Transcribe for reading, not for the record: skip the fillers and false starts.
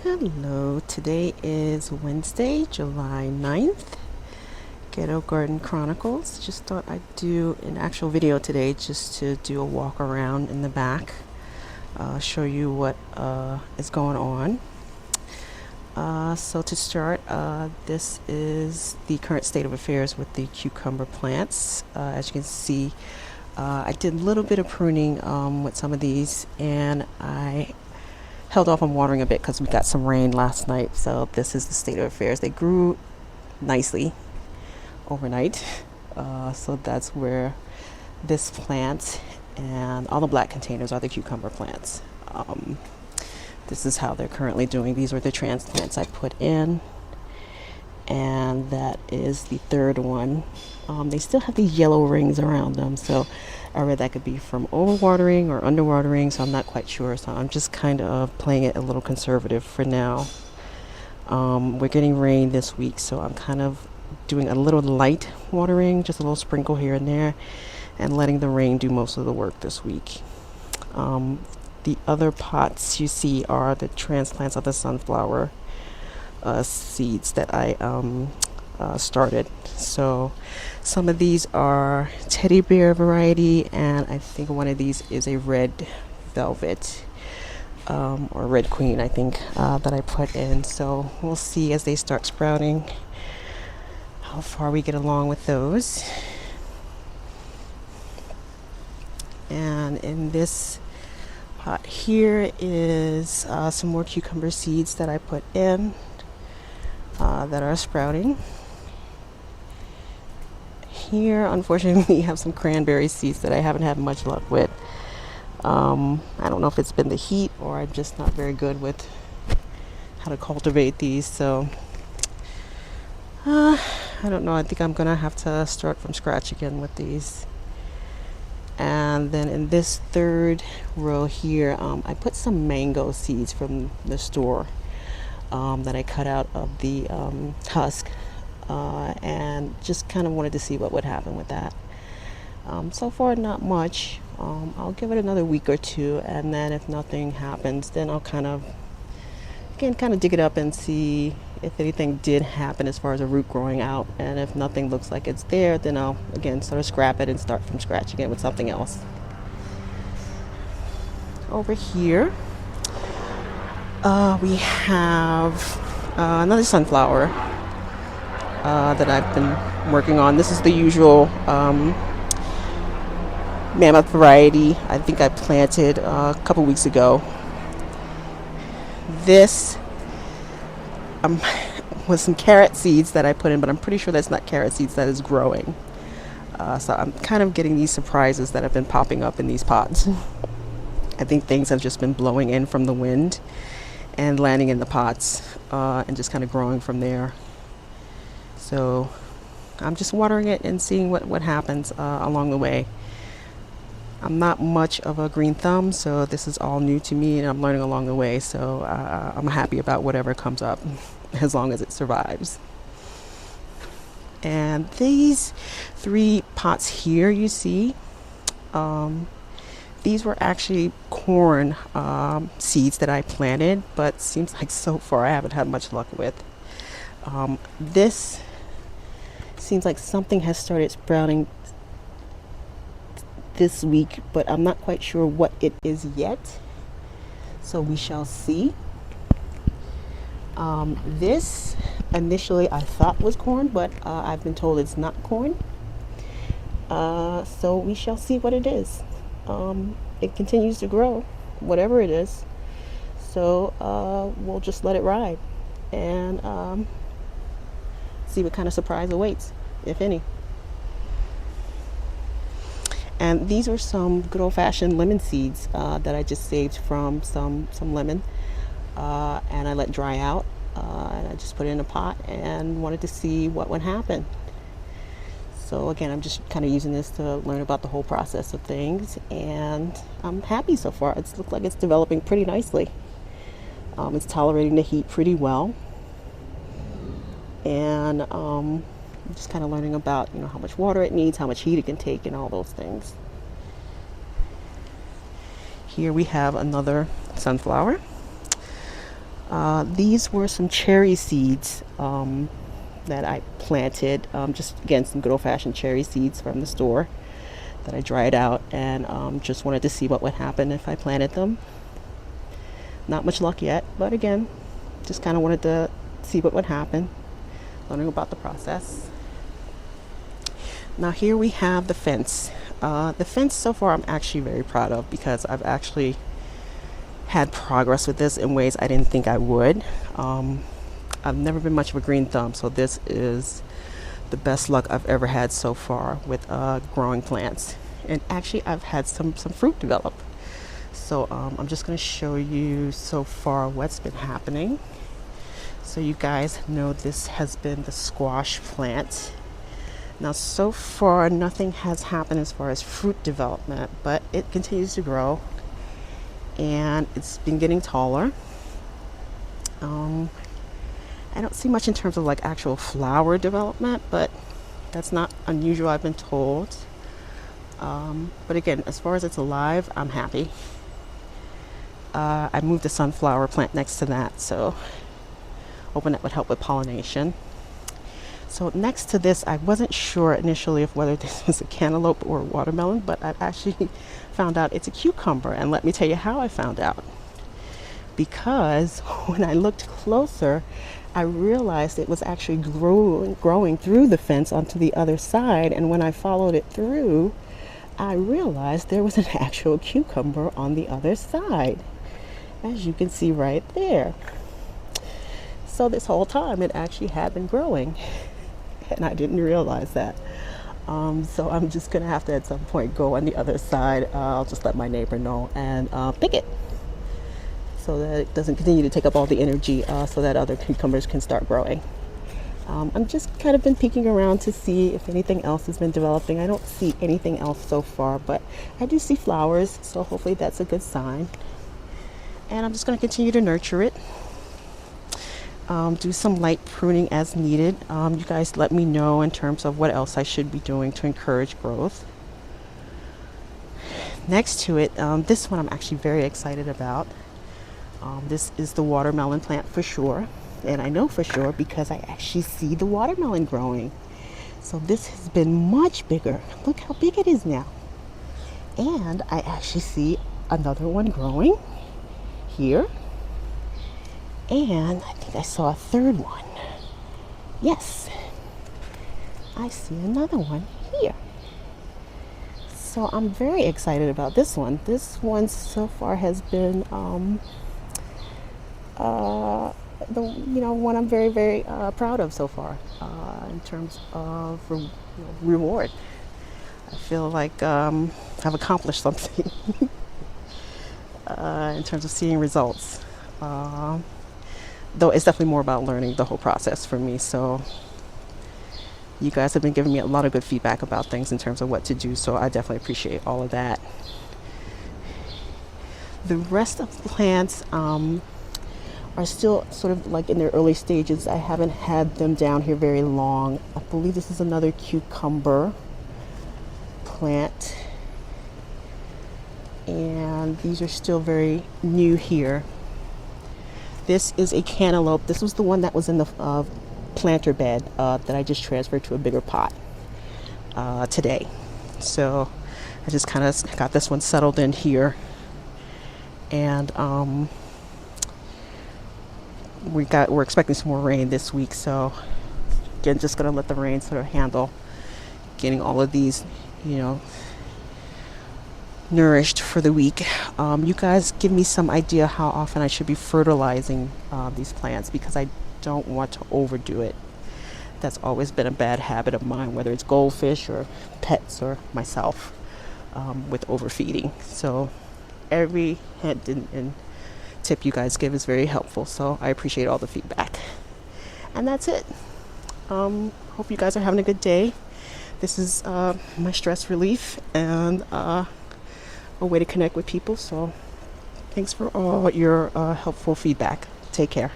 Hello, today is Wednesday, July 9th. Ghetto Garden Chronicles. Just thought I'd do an actual video today just to do a walk around in the back, show you what is going on. So to start, this is the current state of affairs with the cucumber plants. As you can see, I did a little bit of pruning with some of these, and I held off on watering a bit because we got some rain last night. So this is the state of affairs. They grew nicely overnight. So that's where this plant and all the black containers are the cucumber plants. This is how they're currently doing. These were the transplants I put in, and that is the third one. They still have these yellow rings around them, so I read that could be from overwatering or underwatering, so I'm not quite sure. So I'm just kind of playing it a little conservative for now. We're getting rain this week, so I'm kind of doing a little light watering, just a little sprinkle here and there, and letting the rain do most of the work this week. The other pots you see are the transplants of the sunflower seeds that I started. So some of these are teddy bear variety, and I think one of these is a red velvet or red queen, I think, that I put in. So we'll see as they start sprouting how far we get along with those. And in this pot here is some more cucumber seeds that I put in that are sprouting. Here, unfortunately, we have some cranberry seeds that I haven't had much luck with. I don't know if it's been the heat or I'm just not very good with how to cultivate these. So I don't know. I think I'm gonna have to start from scratch again with these. And then in this third row here, I put some mango seeds from the store that I cut out of the husk, and just kind of wanted to see what would happen with that. So far, not much. I'll give it another week or two, and then if nothing happens, then I'll kind of dig it up and see if anything did happen as far as a root growing out. And if nothing looks like it's there, then I'll again sort of scrap it and start from scratch again with something else. Over here, we have another sunflower that I've been working on. This is the usual mammoth variety. I think I planted a couple weeks ago. This was some carrot seeds that I put in, but I'm pretty sure that's not carrot seeds, that is growing. So I'm kind of getting these surprises that have been popping up in these pots. I think things have just been blowing in from the wind and landing in the pots and just kind of growing from there. So I'm just watering it and seeing what happens along the way. I'm not much of a green thumb, so this is all new to me, and I'm learning along the way. So I'm happy about whatever comes up as long as it survives. And these three pots here you see, these were actually corn seeds that I planted, but seems like so far I haven't had much luck with. This seems like something has started sprouting this week, but I'm not quite sure what it is yet. So we shall see. This initially I thought was corn, but I've been told it's not corn. So we shall see what it is. It continues to grow, whatever it is. So we'll just let it ride and see what kind of surprise awaits, if any. And these are some good old-fashioned lemon seeds that I just saved from some lemon, and I let dry out, and I just put it in a pot and wanted to see what would happen. So again, I'm just kind of using this to learn about the whole process of things, and I'm happy so far. It looks like it's developing pretty nicely. It's tolerating the heat pretty well, and I'm just kind of learning about, how much water it needs, how much heat it can take, and all those things. Here we have another sunflower. These were some cherry seeds that I planted, just again some good old-fashioned cherry seeds from the store that I dried out, and just wanted to see what would happen if I planted them. Not much luck yet, but again, just kind of wanted to see what would happen, learning about the process. Now here we have the fence. The fence so far I'm actually very proud of, because I've actually had progress with this in ways I didn't think I would. I've never been much of a green thumb, so this is the best luck I've ever had so far with growing plants. And actually I've had some fruit develop. So I'm just going to show you so far what's been happening. So you guys know this has been the squash plant. Now so far nothing has happened as far as fruit development, but it continues to grow and it's been getting taller. I don't see much in terms of like actual flower development, but that's not unusual, I've been told. But again, as far as it's alive, I'm happy. I moved a sunflower plant next to that, so hoping that would help with pollination. So next to this, I wasn't sure initially of whether this was a cantaloupe or a watermelon, but I actually found out it's a cucumber. And let me tell you how I found out. Because when I looked closer, I realized it was actually growing through the fence onto the other side. And when I followed it through, I realized there was an actual cucumber on the other side, as you can see right there. So this whole time it actually had been growing, and I didn't realize that. So I'm just gonna have to at some point go on the other side. I'll just let my neighbor know and pick it, so that it doesn't continue to take up all the energy, so that other cucumbers can start growing. I'm just kind of been peeking around to see if anything else has been developing. I don't see anything else so far, but I do see flowers, so hopefully that's a good sign. And I'm just going to continue to nurture it. Do some light pruning as needed. You guys let me know in terms of what else I should be doing to encourage growth. Next to it, this one I'm actually very excited about. This is the watermelon plant for sure. And I know for sure because I actually see the watermelon growing. So this has been much bigger. Look how big it is now. And I actually see another one growing here. And I think I saw a third one. Yes, I see another one here. So I'm very excited about this one. This one so far has been one I'm very, very proud of so far, in terms of reward. I feel like I've accomplished something in terms of seeing results. Though it's definitely more about learning the whole process for me. So you guys have been giving me a lot of good feedback about things in terms of what to do. So I definitely appreciate all of that. The rest of the plants are still sort of like in their early stages. I haven't had them down here very long. I believe this is another cucumber plant. And these are still very new here. This is a cantaloupe. This was the one that was in the planter bed that I just transferred to a bigger pot today. So I just kind of got this one settled in here. And we're expecting some more rain this week, so again, just gonna let the rain sort of handle getting all of these, nourished for the week. You guys give me some idea how often I should be fertilizing these plants, because I don't want to overdo it. That's always been a bad habit of mine, whether it's goldfish or pets or myself, with overfeeding. So every hint and tip you guys give is very helpful, so I appreciate all the feedback. And that's it. Hope you guys are having a good day. This is my stress relief and a way to connect with people, so thanks for all your helpful feedback. Take care.